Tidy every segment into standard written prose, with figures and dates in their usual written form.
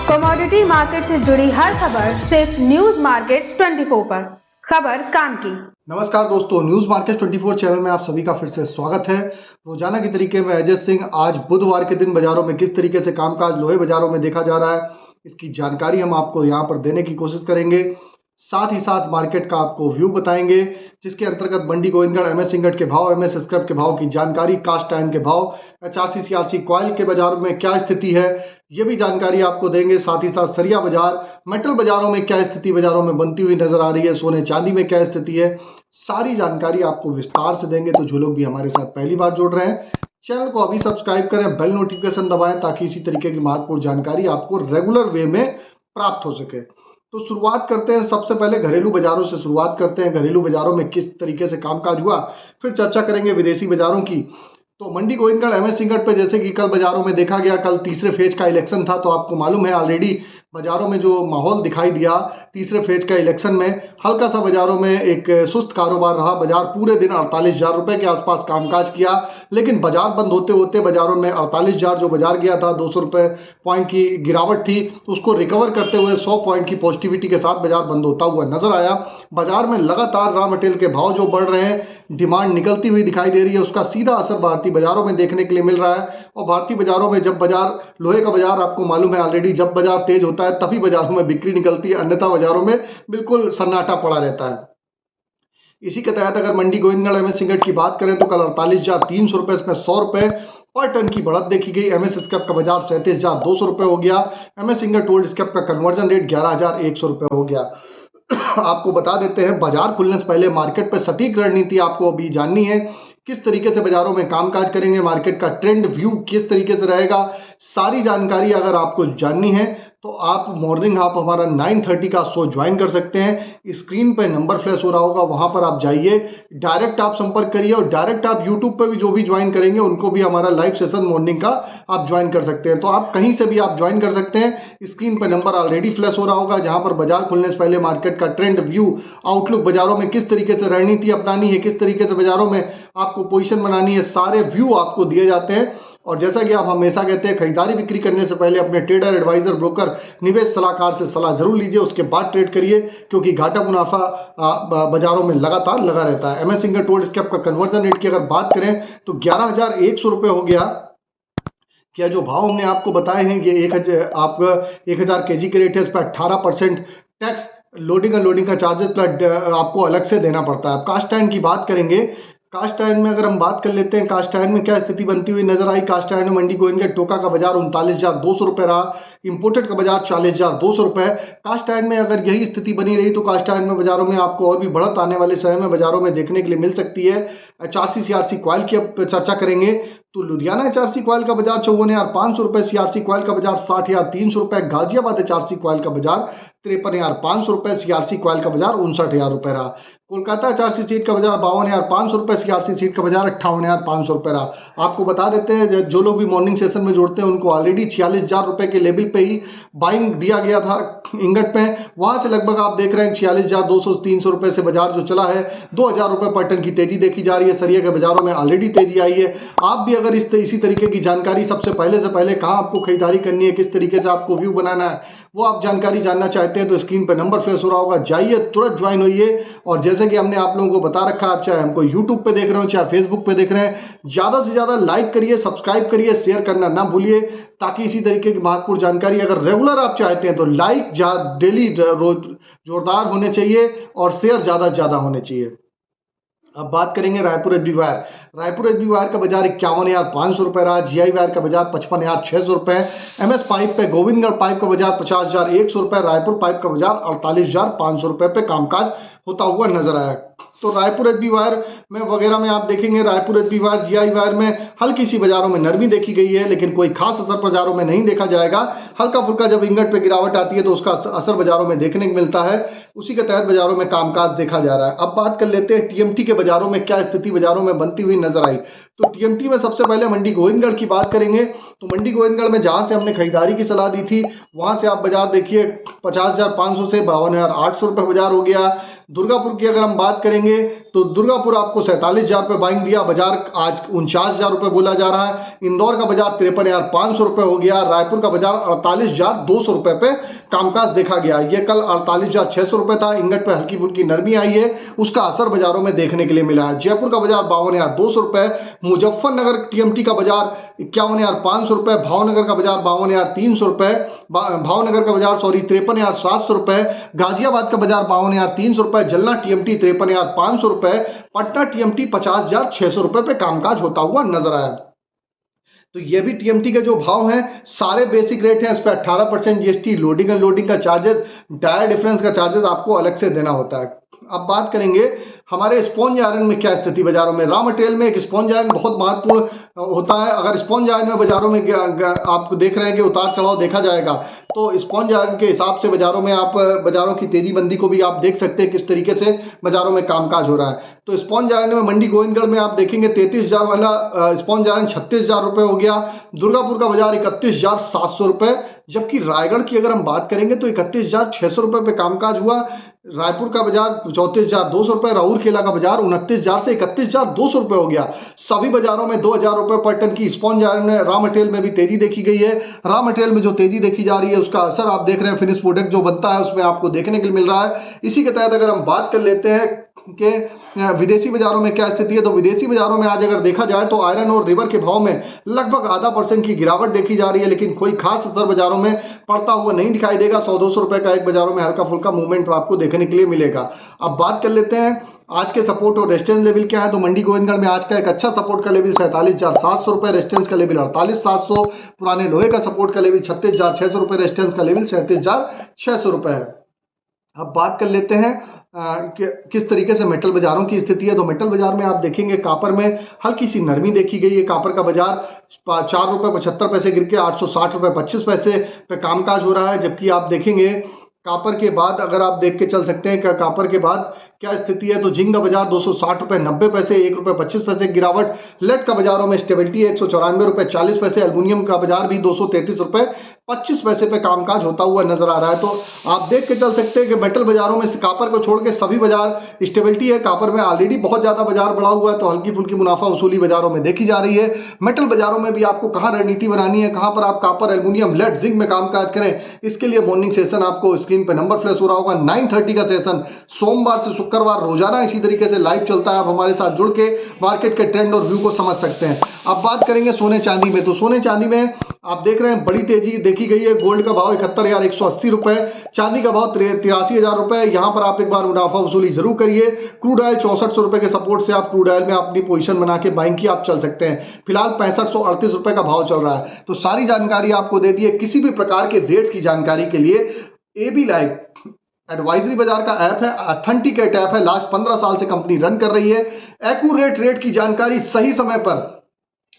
Commodity market से जुड़ी हर खबर सिर्फ न्यूज मार्केट्स 24 पर। खबर काम की। नमस्कार दोस्तों, न्यूज मार्केट 24 चैनल में आप सभी का फिर से स्वागत है। रोजाना की तरीके में अजय सिंह आज बुधवार के दिन बाजारों में किस तरीके से कामकाज लोहे बाजारों में देखा जा रहा है, इसकी जानकारी हम आपको यहाँ पर देने की कोशिश करेंगे। साथ ही साथ मार्केट का आपको व्यू बताएंगे, जिसके अंतर्गत मंडी गोविंदगढ़ एमएस इंगट के भाव, एमएस स्क्रैप के भाव की जानकारी, कास्ट आयरन के भाव, एचआरसी सीआरसी कॉइल के बाजार में क्या स्थिति है, ये भी जानकारी आपको देंगे। साथ ही साथ सरिया बाजार, मेटल बाजारों में क्या स्थिति बाजारों में बनती हुई नजर आ रही है, सोने चांदी में क्या स्थिति है, सारी जानकारी आपको विस्तार से देंगे। तो जो लोग भी हमारे साथ पहली बार जुड़ रहे हैं, चैनल को अभी सब्सक्राइब करें, बेल नोटिफिकेशन दबाएं, ताकि इसी तरीके की महत्वपूर्ण जानकारी आपको रेगुलर वे में प्राप्त हो सके। तो शुरुआत करते हैं, सबसे पहले घरेलू बाजारों से शुरुआत करते हैं। घरेलू बाजारों में किस तरीके से कामकाज हुआ, फिर चर्चा करेंगे विदेशी बाजारों की। तो मंडी गोविंदगढ़ एमएस इंगट पे जैसे कि कल बाजारों में देखा गया, कल तीसरे फेज का इलेक्शन था, तो आपको मालूम है ऑलरेडी बाजारों में जो माहौल दिखाई दिया तीसरे फेज का इलेक्शन में, हल्का सा बाजारों में एक सुस्त कारोबार रहा। बाजार पूरे दिन 48,000 रुपए के आसपास कामकाज किया, लेकिन बाजार बंद होते होते बाजारों में 48,000 जो बाजार गया था, 200 रुपए पॉइंट की गिरावट थी, उसको रिकवर करते हुए 100 पॉइंट की पॉजिटिविटी के साथ बाजार बंद होता हुआ नजर आया। बाजार में लगातार रॉ मटेरियल के भाव जो बढ़ रहे हैं, डिमांड निकलती हुई दिखाई दे रही है, उसका सीधा असर भारतीय बाजारों में देखने के लिए मिल रहा है। और भारतीय बाजारों में जब बाजार, लोहे का बाजार आपको मालूम है ऑलरेडी, जब बाजार तेज होता है तभी बाजारों में बिक्री निकलती है, अन्यथा बाजारों में बिल्कुल सन्नाटा पड़ा रहता है। इसी के तहत अगर मंडी गोविंदगढ़ एमएस इंगट की बात करें तो कल 48,300 रुपए, इसमें 100 रुपए पर टन की बढ़त देखी गई। एमएस स्क्रैप का बाजार 37,200 रुपए हो गया। एमएस इंगट ओल्ड स्क्रैप का कन्वर्जन रेट 11,100 रुपए हो गया। आपको बता देते हैं, बाजार खुलने से पहले मार्केट पर सटीक रणनीति आपको अभी जाननी है, किस तरीके से बाजारों में कामकाज करेंगे, मार्केट का ट्रेंड व्यू किस तरीके से रहेगा, सारी जानकारी अगर आपको जाननी है तो आप मॉर्निंग आप हमारा 9:30 का शो ज्वाइन कर सकते हैं। स्क्रीन पे नंबर फ्लैश हो रहा होगा, वहां पर आप जाइए, डायरेक्ट आप संपर्क करिए, और डायरेक्ट आप यूट्यूब पे भी जो भी ज्वाइन करेंगे उनको भी हमारा लाइव सेशन मॉर्निंग का आप ज्वाइन कर सकते हैं। तो आप कहीं से भी आप ज्वाइन कर सकते हैं। स्क्रीन पे नंबर ऑलरेडी फ्लैश हो रहा होगा, जहां पर बाजार खुलने से पहले मार्केट का ट्रेंड व्यू, आउटलुक, बाजारों में किस तरीके से रणनीति अपनानी है, किस तरीके से बाजारों में आपको पोजीशन बनानी है, सारे व्यू आपको दिए जाते हैं। और जैसा कि आप हमेशा कहते हैं, खरीदारी बिक्री करने से पहले अपने ट्रेडर, एडवाइजर, ब्रोकर, निवेश सलाहकार से सलाह जरूर लीजिए, उसके बाद ट्रेड करिए, क्योंकि घाटा मुनाफा बाजारों में लगातार लगा रहता है। एमएस इंगट ओल्ड स्क्रैप का कन्वर्जन रेट की अगर बात करें तो 11,100 रुपए हो गया। क्या जो भाव हमने आपको बताए हैं, ये 1,000 केजी के रेट है, इस पर 18% टैक्स, लोडिंग अनलोडिंग का चार्जेस प्लस आपको अलग से देना पड़ता है। कास्ट आयरन की बात करेंगे, कास्ट आयरन में अगर हम बात कर लेते हैं, कास्ट आयरन में क्या स्थिति बनती हुई नजर आई। कास्ट आयरन में मंडी गोविंदगढ़ टोका का बाजार 39,200 रुपए रहा, इंपोर्टेड का बाजार 40,200 रुपए। कास्ट आयरन में अगर यही स्थिति बनी रही तो कास्ट आयरन में बाजारों में आपको और भी बढ़त आने वाले समय में बाजारों में देखने के लिए मिल सकती है। एचआरसी सीआरसी कॉइल की अब चर्चा करेंगे तो लुधियाना एचआरसी कॉइल का बाजार 54,500 रुपए, सीआरसी कॉइल का बाजार 60,300 रुपए, गाजियाबाद एचआरसी कॉइल का बाजार 53,500 रुपए, सीआरसी कॉइल का बाजार 59,000 रुपए रहा। कोलकाता एचआरसी सीट का बाजार 52,500 रुपए, सीआरसी सीट का बाजार 58,500 रुपए रहा। आपको बता देते हैं, जो लोग भी मॉर्निंग सेशन में जुड़ते हैं उनको ऑलरेडी 46,000 रुपए के लेवल पे ही बाइंग दिया गया था इंगट पे, वहां से लगभग आप देख रहे हैं 46,200-300 रुपए से बाजार जो चला है, 2,000 रुपए पर टन की तेजी देखी जा रही है। सरिया के बाजारों में ऑलरेडी तेजी आई है। आप भी अगर इसी तरीके की जानकारी सबसे पहले कहाँ आपको खरीदारी करनी है, किस तरीके से आपको व्यू बनाना है, वो आप जानकारी जानना चाहते हैं तो स्क्रीन पर नंबर फ्लैश हो रहा होगा, जाइए तुरंत ज्वाइन होइए। और जैसे कि हमने आप लोगों को बता रखा है, आप चाहे हमको यूट्यूब पे देख रहे हो चाहे फेसबुक पे देख रहे हैं, ज्यादा से ज्यादा लाइक करिए, सब्सक्राइब करिए, शेयर करना ना भूलिए, ताकि इसी तरीके की महत्वपूर्ण जानकारी अगर रेगुलर आप चाहते हैं तो लाइक डेली रोज जोरदार होने चाहिए और शेयर ज्यादा से ज्यादा होने चाहिए। अब बात करेंगे Raipur HB wire. Raipur HB wire का बाजार 51,500 रुपए रहा, जीआई वायर का बाजार 55,600 रुपए, एमएस पाइप पे गोविंदगढ़ पाइप का बाजार 50,100 रुपए, रायपुर पाइप का बाजार 48,500 रुपए पे कामकाज होता हुआ नजर आया। तो रायपुर एचबी वायर में वगैरह में आप देखेंगे, Raipur HB wire, GI wire में हल्की सी बाजारों में नरमी देखी गई है, लेकिन कोई खास असर बाजारों में नहीं देखा जाएगा। हल्का फुल्का जब इंगट पे गिरावट आती है तो उसका असर बाजारों में देखने को मिलता है, उसी के तहत बाजारों में कामकाज देखा जा रहा है। अब बात कर लेते हैं टीएमटी के बाजारों में क्या स्थिति बाजारों में बनती हुई नजर आई। तो टीएमटी में सबसे पहले मंडी गोविंदगढ़ की बात करेंगे। तो मंडी गोविंदगढ़ में जहां से हमने खरीदारी की सलाह दी थी वहां से आप बाजार देखिए 50,500 से 52,800 रुपये बाजार हो गया। दुर्गापुर की अगर हम बात करेंगे तो दुर्गापुर आपको 47,000 रुपये बाइंग दिया, बाजार आज 49,000 रुपये बोला जा रहा है। इंदौर का बाजार 53,500 रुपये हो गया। रायपुर का बाजार 48,200 रुपये पे कामकाज देखा गया। ये कल 48,600 रुपये था। इंगट पे हल्की फुल्की नरमी आई है, उसका असर बाजारों में देखने के लिए मिला है। जयपुर का बाजार 52,200 रुपये, मुजफ्फरनगर टीएमटी का बाजार 51,500 रुपये, भावनगर का बाजार 52,300 रुपये, भावनगर का बाजार 53,700 रुपये, गाजियाबाद का बाजार 52,300 रुपये, जलना टीएमटी 53,500 रुपये, पटना टीएमटी 50,600 रुपये पे कामकाज होता हुआ नजर आया। तो ये भी टीएमटी के जो भाव हैं सारे बेसिक रेट हैं, इस पर 18% जीएसटी, लोडिंग अनलोडिंग का चार्जेस, टायर डिफरेंस का चार्जेस आपको अलग से देना होता है। अब बात करेंगे हमारे स्पॉन्ज आयरन में क्या स्थिति बाजारों में। रॉ मटेरियल में एक स्पॉन्ज आयरन बहुत महत्वपूर्ण होता है। अगर स्पॉन्ज आयरन में बाजारों में आप देख रहे हैं कि उतार चढ़ाव देखा जाएगा, तो स्पॉन्ज आयरन के हिसाब से बाजारों में आप बाजारों की तेजी मंदी को भी आप देख सकते हैं किस तरीके से बाजारों में कामकाज हो रहा है। तो स्पॉन्ज आयरन में मंडी गोविंदगढ़ में आप देखेंगे 33,000 वाला स्पॉन्ज आयरन 36,000 रुपये हो गया। दुर्गापुर का बाजार 31,700 रुपये, जबकि रायगढ़ की अगर हम बात करेंगे तो 31,600 रुपये पे कामकाज हुआ। रायपुर का बाजार 34,200 रुपये, राउरकेला का बाजार 29,000 से 31,200 रुपये हो गया। सभी बाजारों में 2,000 रुपये पर टन की स्पॉन्ज आयरन रॉ मटेरियल में भी तेजी देखी गई है। रॉ मटेरियल में जो तेजी देखी जा रही है उसका असर आप देख रहे हैं फिनिश प्रोडक्ट जो बनता है उसमें आपको देखने के लिए मिल रहा है। इसी के तहत अगर हम बात कर लेते हैं कि विदेशी बाजारों में क्या स्थिति है, तो विदेशी बाजारों में आज अगर देखा जाए तो आयरन और रिवर के भाव में लगभग 0.5% की गिरावट देखी जा रही है, लेकिन कोई खास असर बाजारों में पड़ता हुआ नहीं दिखाई देगा। 100-200 रुपए का एक बाजारों में हल्का फुल्का मूवमेंट आपको देखने के लिए मिलेगा। अब बात कर लेते हैं आज के सपोर्ट और रेजिस्टेंस लेवल क्या है। तो मंडी गोविंदगढ़ में आज का एक अच्छा सपोर्ट का लेवल 47,700 रुपये, रेजिस्टेंस का लेवल 48,700। पुराने लोहे का सपोर्ट का लेवल 36,600 रुपये, रेजिस्टेंस का लेवल 37,600 रुपये है। अब बात कर लेते हैं कि किस तरीके से मेटल बाजारों की स्थिति है। तो मेटल बाजार में आप देखेंगे कापर में हल्की सी नरमी देखी गई है। कापर का बाजार 4 रुपये 75 पैसे गिर के 860 रुपये 25 पैसे पे कामकाज हो रहा है। जबकि आप देखेंगे कापर के बाद अगर आप देख के चल सकते हैं कि कापर के बाद क्या स्थिति है, तो जिंक का बाजार 260 रुपये 90 पैसे, 1 रुपये 25 पैसे गिरावट। लेड का बाजारों में स्टेबिलिटी है 194 रुपये 40 पैसे। एल्युमिनियम का बाजार भी 233 रुपये 25 पैसे पे कामकाज होता हुआ नजर आ रहा है। तो आप देख के चल सकते हैं कि मेटल बाजारों में कापर को छोड़ के सभी बाजार स्टेबिलिटी है। कापर में ऑलरेडी बहुत ज्यादा बाजार बढ़ा हुआ है, तो हल्की फुल्की मुनाफा वसूली बाजारों में देखी जा रही है। मेटल बाजारों में भी आपको कहाँ रणनीति बनानी है, कहाँ पर आप कापर, एल्युमिनियम, लेड, जिंक में कामकाज करें, इसके लिए मॉर्निंग सेशन आपको स्क्रीन पर नंबर फ्लैश हो रहा होगा। 9:30 का सेशन सोमवार से शुक्रवार रोजाना इसी तरीके से लाइव चलता है। आप हमारे साथ जुड़ के मार्केट के ट्रेंड और व्यू को समझ सकते हैं। अब बात करेंगे सोने चांदी में। तो सोने चांदी में आप देख रहे हैं बड़ी तेजी देखी गई है। गोल्ड का भाव 71,180 रुपए, चांदी का भाव 83,000 रुपए। यहां पर आप एक बार मुनाफा वसूली जरूर करिए। क्रूड ऑयल 6400 रुपए के सपोर्ट से आप क्रूड ऑयल में अपनी पोजीशन बना के बाइंग की आप चल सकते हैं। फिलहाल 6538 रुपए का भाव चल रहा है। तो सारी जानकारी आपको दे दी है। किसी भी प्रकार के रेट्स की जानकारी के लिए एबी लाइव एडवाइजरी बाजार का ऐप है, ऑथेंटिकेट ऐप है, लास्ट 15 साल से कंपनी रन कर रही है। एक्यूरेट रेट की जानकारी सही समय पर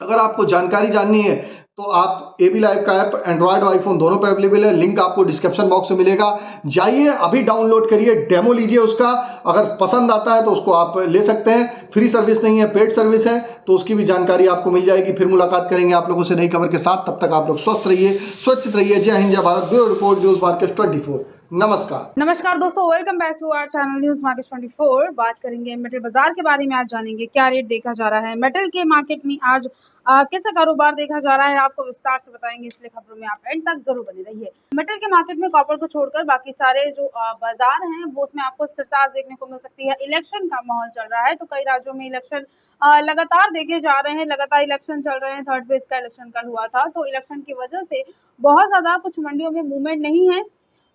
अगर आपको जानकारी जाननी है तो आप एबी लाइव का ऐप एंड्रॉयड और आईफोन दोनों पे अवेलेबल है। लिंक आपको डिस्क्रिप्शन बॉक्स में मिलेगा, जाइए अभी डाउनलोड करिए, डेमो लीजिए उसका। अगर पसंद आता है तो उसको आप ले सकते हैं। फ्री सर्विस नहीं है, पेड सर्विस है, तो उसकी भी जानकारी आपको मिल जाएगी। फिर मुलाकात करेंगे आप लोगों से नई खबर के साथ। तब तक आप लोग स्वस्थ रहिए, सुरक्षित रहिए। जय हिंद, जय Bharat. Bureau report, news market 24। नमस्कार दोस्तों, welcome back to our channel news market 24। बात करेंगे मेटल बाजार के बारे में। आज जानेंगे क्या रेट देखा जा रहा है मेटल के मार्केट में, आज कैसा कारोबार देखा जा रहा है, आपको विस्तार से बताएंगे, इसलिए खबरों में आप एंड तक जरूर बने रहिए। मेटल के मार्केट में कॉपर को छोड़कर बाकी सारे जो बाजार हैं वो उसमें आपको स्थिरता देखने को मिल सकती है। इलेक्शन का माहौल चल रहा है, तो कई राज्यों में इलेक्शन लगातार देखे जा रहे हैं, लगातार इलेक्शन चल रहे हैं। थर्ड फेज का इलेक्शन कल हुआ था, तो इलेक्शन की वजह से बहुत ज्यादा कुछ मंडियों में मूवमेंट नहीं है।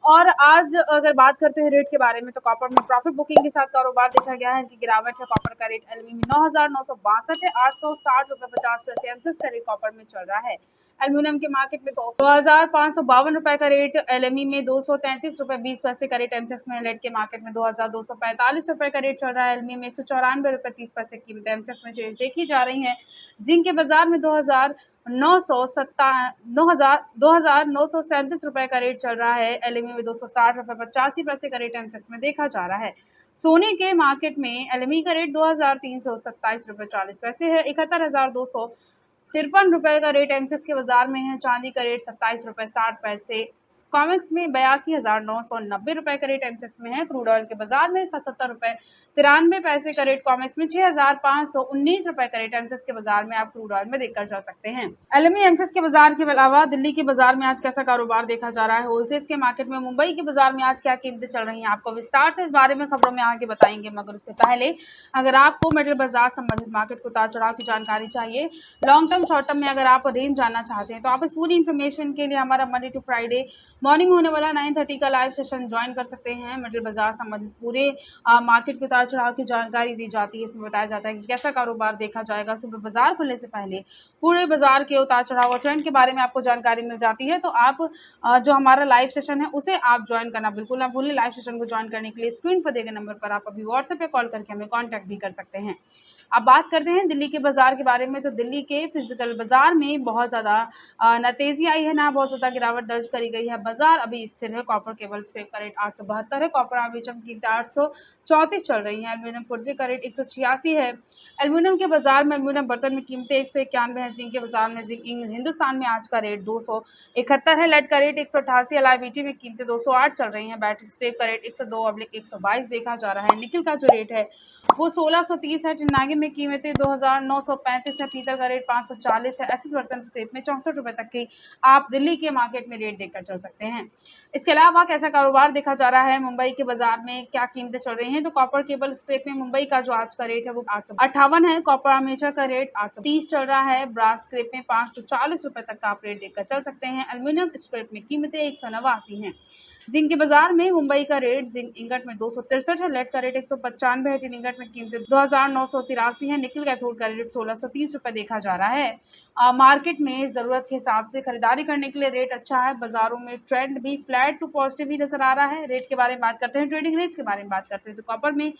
और आज अगर बात करते हैं रेट के बारे में, तो कॉपर में प्रॉफिट बुकिंग के साथ कारोबार देखा गया है। इनकी गिरावट है। कॉपर का रेट एलएमई में 9,962 है, 860 रुपये 50 पैसे एमसीएक्स का रेट कॉपर में चल रहा है। एल्यूमिनियम के मार्केट में 2,552 रुपए का रेट, एलएमई में 233 रुपये 20 पैसे का रेट, एमसीएक्स में लेड के मार्केट में 2,245 रुपए का रेट चल रहा है। एलएमई में 194 रुपये 30 पैसे कीमत एमसीएक्स में देखी जा रही है। जिंक के बाजार में 2,000 2,937 का रेट चल रहा है। एलएमई में 260 रुपये 85 पैसे का रेट एमसेक्स में देखा जा रहा है। सोने के मार्केट में एलएमई का रेट 2,327 रुपये 40 पैसे है। 71,253 रुपये का रेट एमसेक्स के बाजार में है। चांदी का रेट 27 रुपये 60 पैसे। कॉमेक्स में 82,990 रुपये का रेट एमसेक्स में है। क्रूड ऑयल के बाजार में 77 रुपये 93 का रेट कॉमेक्स में, 6,519 रुपये का रेट एमसेक्स के बाजार में आप क्रूड ऑयल में देखकर जा सकते हैं। एलएमई एमसेक्स के बाजार के अलावा दिल्ली के बाजार में आज कैसा कारोबार देखा जा रहा है, होलसेल्स के मार्केट में मुंबई के बाजार में आज क्या कीमतें चल रही हैं, आपको विस्तार से इस बारे में खबरों में आगे बताएंगे। मगर उससे पहले अगर आपको मेटल बाजार संबंधित मार्केट को उतार चढ़ाव की जानकारी चाहिए, लॉन्ग टर्म शॉर्ट टर्म में अगर आप रेंज जानना चाहते हैं, तो आप इस पूरी इन्फॉर्मेशन के लिए हमारा मंडे टू फ्राइडे मॉर्निंग होने वाला 9:30 का लाइव सेशन ज्वाइन कर सकते हैं। मेटल बाजार संबंधित पूरे मार्केट के उतार चढ़ाव की जानकारी दी जाती है। इसमें बताया जाता है कि कैसा कारोबार देखा जाएगा। सुबह बाजार खुलने से पहले पूरे बाजार के उतार चढ़ाव और ट्रेंड के बारे में आपको जानकारी मिल जाती है। तो आप जो हमारा लाइव सेशन है उसे आप ज्वाइन करना बिल्कुल ना भूलें। लाइव सेशन को ज्वाइन करने के लिए स्क्रीन पर दिए गए नंबर पर आप अभी व्हाट्सएप पे कॉल करके हमें कॉन्टैक्ट भी कर सकते हैं। अब बात करते हैं दिल्ली के बाजार के बारे में। तो दिल्ली के फिजिकल बाजार में बहुत ज़्यादा ना तेजी आई है, ना बहुत ज़्यादा गिरावट दर्ज करी गई है। बाजार अभी स्थिर है। कॉपर केबल स्क्रेप का रेट 872 है। कॉपर आवेचम कीमतें 834 चल रही हैं। एल्यूमिनियम पुर्जे का रेट 186 है। एल्यूमिनियम के बाजार में एल्यूमिनियम बर्तन में कीमतें 191 है। जिंक के बाजार में जिंक हिंदुस्तान में आज का रेट 271 है। लेड का रेट 188। LIBT में कीमतें 208 चल रही हैं। बैटरी स्क्रेप का रेट 102/122 देखा जा रहा है। निकल का जो रेट है वो 1630 है। टिनागे में कीमतें 2,935 है। पीतल का रेट 540 है। एसएस बर्तन स्क्रेप में 64 रुपये तक की आप दिल्ली के मार्केट में रेट देखकर चल सकते हैं। इसके अलावा कैसा कारोबार देखा जा रहा है, मुंबई के बाजार में क्या कीमतें चल रही हैं, तो कॉपर केबल स्क्रेप में मुंबई का जो आज का रेट है वो 858 है। कॉपर आर्मेचर का रेट 830 चल रहा है। ब्रास स्क्रेप में 540 रुपये तक का आप रेट देखकर चल सकते हैं। एल्यूमिनियम स्क्रेप में कीमतें 189 हैं। जिंक के बाजार में मुंबई का रेट जिंक इंगट में 263 है। लेड का रेट 195 है। टिन इंगट में कीमतें 2,983 है। निकल कैथोड का रेट 1630 रुपये देखा जा रहा है। मार्केट में ज़रूरत के हिसाब से खरीदारी करने के लिए रेट अच्छा है। बाजारों में ट्रेंड भी फ्लैट टू पॉजिटिव ही नजर आ रहा है। रेट के बारे में बात करते हैं, ट्रेडिंग रेट्स के बारे में बात करते हैं, तो कॉपर में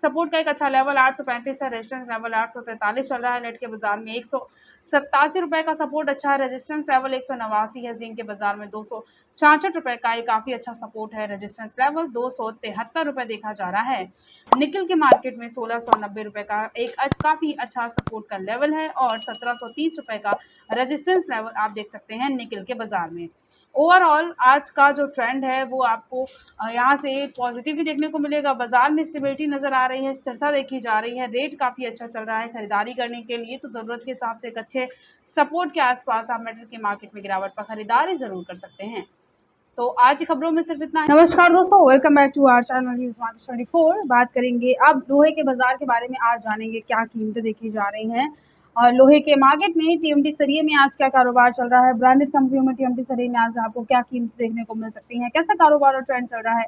सपोर्ट का एक अच्छा लेवल 835 है। रेजिस्टेंस लेवल 843 चल रहा है। लेड के बाजार में 187 रुपये का सपोर्ट अच्छा है। रेजिस्टेंस लेवल 189 है। जिंक के बाजार में 266 रुपये का एक काफ़ी अच्छा सपोर्ट है। रेजिस्टेंस लेवल 273 रुपये देखा जा रहा है। निकल के मार्केट में 1690 रुपये का एक काफ़ी अच्छा सपोर्ट का लेवल है और 1730 रुपये का रेजिस्टेंस लेवल आप देख सकते हैं निकल के बाजार में। ओवरऑल आज का जो ट्रेंड है वो आपको यहाँ से पॉजिटिव ही देखने को मिलेगा। बाजार में स्टेबिलिटी नज़र आ रही है, स्थिरता देखी जा रही है। रेट काफ़ी अच्छा चल रहा है खरीदारी करने के लिए, तो ज़रूरत के हिसाब से एक अच्छे सपोर्ट के आसपास आप मेटल के मार्केट में गिरावट पर खरीदारी ज़रूर कर सकते हैं। तो आज की खबरों में सिर्फ इतना है। नमस्कार दोस्तों, welcome back to our channel news market 24। बात करेंगे अब लोहे के बाजार के बारे में। आज जानेंगे क्या कीमतें देखी जा रही हैं और लोहे के मार्केट में टीएमटी सरिये में आज क्या कारोबार चल रहा है। ब्रांडेड कंपनियों में टीएमटी सरिये में आज आपको क्या कीमतें देखने को मिल सकती हैं, कैसा कारोबार और ट्रेंड चल रहा है,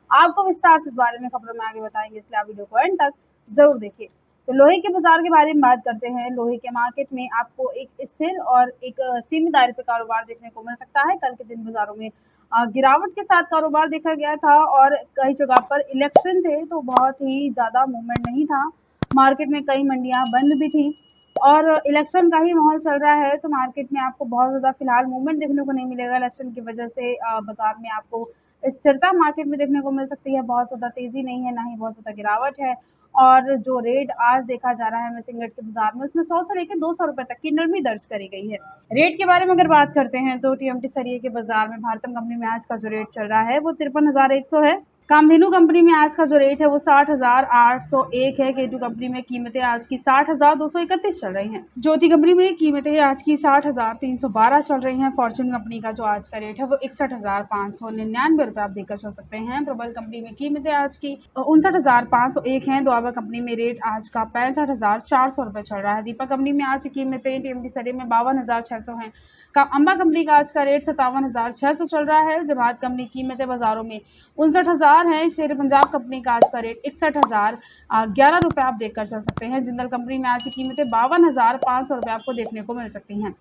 आपको विस्तार से इस बारे में खबरों में आगे बताएंगे, इसलिए आप वीडियो को एंड तक जरूर देखिए। तो लोहे के बाजार के बारे में बात करते हैं। लोहे के मार्केट में आपको एक स्थिर और एक सीमित दायरे पे कारोबार देखने को मिल सकता है। कल के दिन बाजारों में गिरावट के साथ कारोबार देखा गया था और कई जगह पर इलेक्शन थे तो बहुत ही ज़्यादा मूवमेंट नहीं था। मार्केट में कई मंडियां बंद भी थी और इलेक्शन का ही माहौल चल रहा है, तो मार्केट में आपको बहुत ज़्यादा फिलहाल मूवमेंट देखने को नहीं मिलेगा। इलेक्शन की वजह से बाजार में आपको स्थिरता मार्केट में देखने को मिल सकती है। बहुत ज़्यादा तेज़ी नहीं है, ना ही बहुत ज़्यादा गिरावट है। और जो रेट आज देखा जा रहा है मेसिंगट के बाजार में, उसमें 100 से लेकर 200 रुपये तक की नरमी दर्ज करी गई है। रेट के बारे में अगर बात करते हैं तो टीएमटी सरिये के बाजार में भारतम कंपनी में आज का जो रेट चल रहा है वो 53,100 है। कामधेनु कंपनी में आज का जो रेट है वो 60,801 है। केटू कंपनी में कीमतें आज की 60,231 चल रही हैं। ज्योति कंपनी में कीमतें आज की 60,312 चल रही हैं। फॉर्चून कंपनी का जो आज का रेट है वो 61,599 रुपये आप देखकर चल सकते हैं। प्रबल कंपनी में कीमतें आज की 59,501 हैं। दुआबा कंपनी में रेट आज का 65,400 रुपये चल रहा है। दीपक कंपनी में आज की कीमतें टीएमटी सरिये में 52,600 हैं। अंबा कंपनी का आज का रेट 57,600 चल रहा है। जवाहर कंपनी कीमतें बाजारों में 59,000 है। शेर पंजाब कंपनी का आज का रेट 61,011 रुपये आप देखकर चल सकते हैं। जिंदल कंपनी में आज की कीमतें 52,500 रुपये आपको देखने को मिल सकती हैं।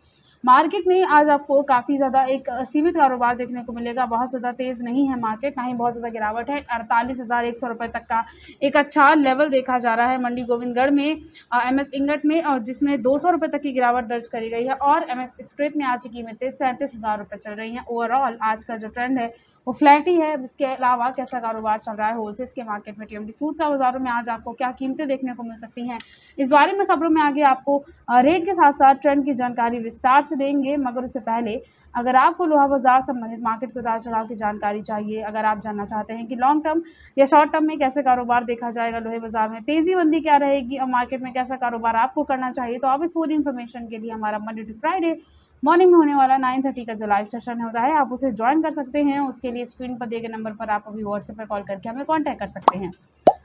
मार्केट में आज आपको काफ़ी ज़्यादा एक सीमित कारोबार देखने को मिलेगा। बहुत ज़्यादा तेज़ नहीं है मार्केट, ना ही बहुत ज़्यादा गिरावट है। 48,100 रुपये तक का एक अच्छा लेवल देखा जा रहा है मंडी गोविंदगढ़ में, एमएस इंगट में, और जिसमें 200 रुपये तक की गिरावट दर्ज करी गई है। और एमएस स्ट्रेट में आज की कीमतें 37,000 रुपये चल रही हैं। ओवरऑल आज का जो ट्रेंड है वो फ्लैट ही है। इसके अलावा कैसा कारोबार चल रहा है होलसेल्स के मार्केट में, टीएमटी सूद का बाज़ारों में आज आपको क्या कीमतें देखने को मिल सकती हैं, इस बारे में खबरों में आगे आपको रेट के साथ साथ ट्रेंड की जानकारी विस्तार से देंगे। मगर उससे पहले अगर आपको लोहा बाजार संबंधित मार्केट के उतार चढ़ाव की जानकारी चाहिए, अगर आप जानना चाहते हैं कि लॉन्ग टर्म या शॉर्ट टर्म में कैसे कारोबार देखा जाएगा, लोहे बाजार में तेजी मंदी क्या रहेगी और मार्केट में कैसा कारोबार आपको करना चाहिए, तो आप इस पूरी इन्फॉर्मेशन के लिए हमारा मंडे टू फ्राइडे मॉर्निंग में होने वाला 9:30 का जो लाइव सेशन होता है, आप उसे ज्वाइन कर सकते हैं। उसके लिए स्क्रीन पर दिए गए नंबर पर आप अभी व्हाट्सएप पर कॉल करके हमें कांटेक्ट कर सकते हैं।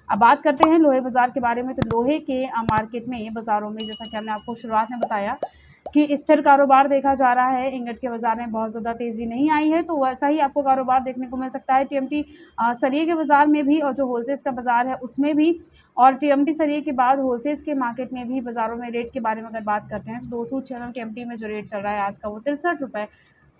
अब बात करते हैं लोहे बाजार के बारे में। तो लोहे के मार्केट में बाजारों में, जैसा कि हमने आपको शुरुआत में बताया कि स्थिर कारोबार देखा जा रहा है। इंगट के बाजार में बहुत ज़्यादा तेज़ी नहीं आई है, तो वैसा ही आपको कारोबार देखने को मिल सकता है टीएमटी सरिये के बाजार में भी, और जो होलसेल्स का बाजार है उसमें भी। और टीएमटी सरिये के बाद होलसेल्स के मार्केट में भी बाजारों में रेट के बारे में अगर बात करते हैं तो 206 mm टीएमटी में जो रेट चल रहा है आज का वो 63 रुपये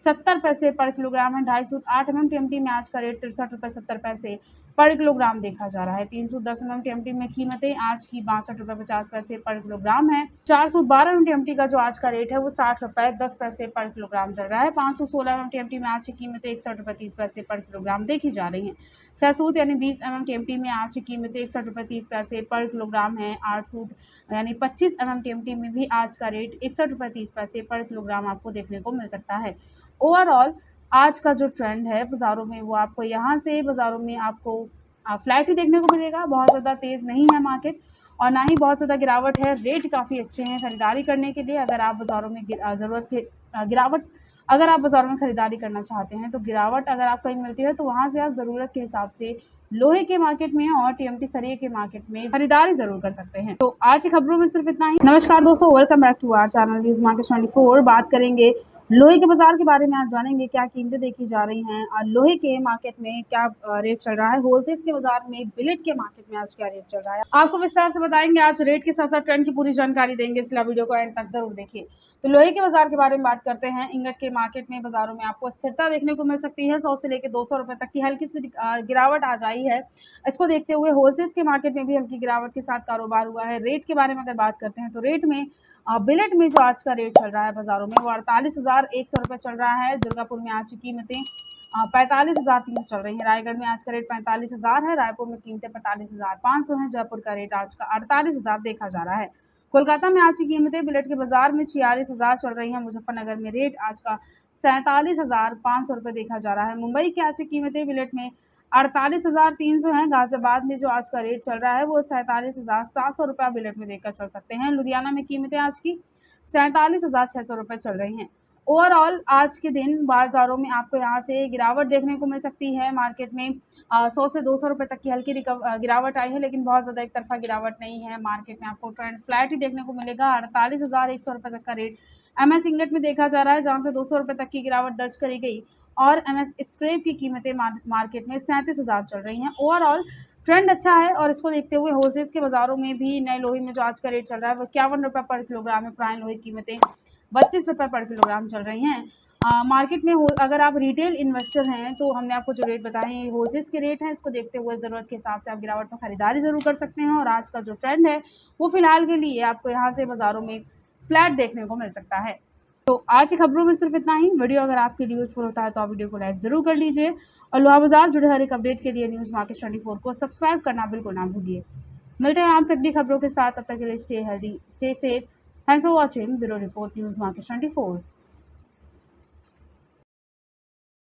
70 पैसे पर किलोग्राम है। 250 mm टीएमटी में आज का रेट 63 रुपये 70 पैसे पर किलोग्राम देखा जा रहा है। 310 mm टीएमटी में कीमतें आज की 62 रुपये 50 पैसे पर किलोग्राम है। 412 mm टीएमटी का जो आज का रेट है वो 60 रुपये 10 पैसे पर किलोग्राम चल रहा है। 516 mm टीएमटी में आज की कीमतें 61 रुपये 30 पैसे पर किलोग्राम देखी जा रही हैं। 600 यानी 20 mm टीएमटी में आज की कीमतें 61 रुपये 30 पैसे पर किलोग्राम है। 800 यानी 25 mm टीएमटी में भी आज का रेट 61 रुपये 30 पैसे पर किलोग्राम आपको देखने को मिल सकता है। ओवरऑल आज का जो ट्रेंड है बाज़ारों में वो आपको यहाँ से बाज़ारों में आपको फ्लैट ही देखने को मिलेगा। बहुत ज़्यादा तेज़ नहीं है मार्केट और ना ही बहुत ज़्यादा गिरावट है। रेट काफ़ी अच्छे हैं खरीदारी करने के लिए। अगर आप बाज़ारों में अगर आप बाज़ारों में खरीदारी करना चाहते हैं तो गिरावट अगर आपको कहीं मिलती है तो वहाँ से आप ज़रूरत के हिसाब से लोहे के मार्केट में और टीएमटी सरिये के मार्केट में खरीदारी जरूर कर सकते हैं। तो आज की खबरों में सिर्फ इतना ही। नमस्कार दोस्तों, welcome back to our channel news market 24। बात करेंगे लोहे के बाजार के बारे में। आज जानेंगे क्या कीमतें देखी जा रही हैं और लोहे के मार्केट में क्या रेट चल रहा है। होलसेल्स के बाजार में, बिलेट के मार्केट में आज क्या रेट चल रहा है, आपको विस्तार से बताएंगे। आज रेट के साथ साथ ट्रेंड की पूरी जानकारी देंगे, इसलिए वीडियो को एंड तक जरूर देखिए। तो लोहे के बाजार के बारे में बात करते हैं। इंगट के मार्केट में बाजारों में आपको स्थिरता देखने को मिल सकती है। 100 से लेकर 200 रुपए तक की हल्की सी गिरावट आ जाई है। इसको देखते हुए होलसेल्स के मार्केट में भी हल्की गिरावट के साथ कारोबार हुआ है। रेट के बारे में अगर बात करते हैं तो रेट में बिलेट में जो आज का रेट चल रहा है बाजारों में वो 48,100 रुपये चल रहा है। दुर्गापुर में आज की कीमतें 45,300 चल रही है। रायगढ़ में आज का रेट 45,000 है। रायपुर में कीमतें 45,500 है। जयपुर का रेट आज का 48,000 देखा जा रहा है। कोलकाता में आज की कीमतें बिलेट के बाजार में 46,000 चल रही है। मुजफ्फरनगर में रेट आज का 47,500 रुपये देखा जा रहा है। मुंबई की आज की कीमतें बिलेट में 48,300 है। गाजियाबाद में जो आज का रेट चल रहा है वो 47,700 रुपये बिलेट में देखकर चल सकते हैं। लुधियाना में कीमतें आज की 47,600 रुपये चल रही हैं। ओवरऑल आज के दिन बाजारों में आपको यहाँ से गिरावट देखने को मिल सकती है। मार्केट में 100 से 200 रुपये तक की हल्की गिरावट आई है, लेकिन बहुत ज़्यादा एक तरफा गिरावट नहीं है। मार्केट में आपको ट्रेंड फ्लैट ही देखने को मिलेगा। 48,100 रुपये तक का रेट एमएस इंगट में देखा जा रहा है, जहाँ से 200 रुपये तक की गिरावट दर्ज करी गई। और एमएस स्क्रैप की कीमतें मार्केट में 37,000 चल रही हैं। ओवरऑल ट्रेंड अच्छा है और इसको देखते हुए होलसेल्स के बाजारों में भी नए लोहे में जो आज का रेट चल रहा है वो 51 रुपये पर किलोग्राम है। पुराने लोहे की कीमतें 32 रुपये पर किलोग्राम चल रही हैं। मार्केट में अगर आप रिटेल इन्वेस्टर हैं तो हमने आपको जो रेट बताए हैं होलसेल्स के रेट हैं। इसको देखते हुए ज़रूरत के हिसाब से आप गिरावट में खरीदारी ज़रूर कर सकते हैं। और आज का जो ट्रेंड है वो फिलहाल के लिए आपको यहाँ से बाज़ारों में फ्लैट देखने को मिल सकता है। तो आज की खबरों में सिर्फ इतना ही। वीडियो अगर आपके लिए यूज़फुल होता है तो आप वीडियो को लाइक ज़रूर कर लीजिए और लोहा बाजार जुड़े हर एक अपडेट के लिए न्यूज़ मार्केट 24 को सब्सक्राइब करना बिल्कुल ना भूलिए। मिलते हैं आपसे अगली खबरों के साथ, तब तक के लिए stay healthy, stay safe. Thanks for watching. Bureau report, news market 24।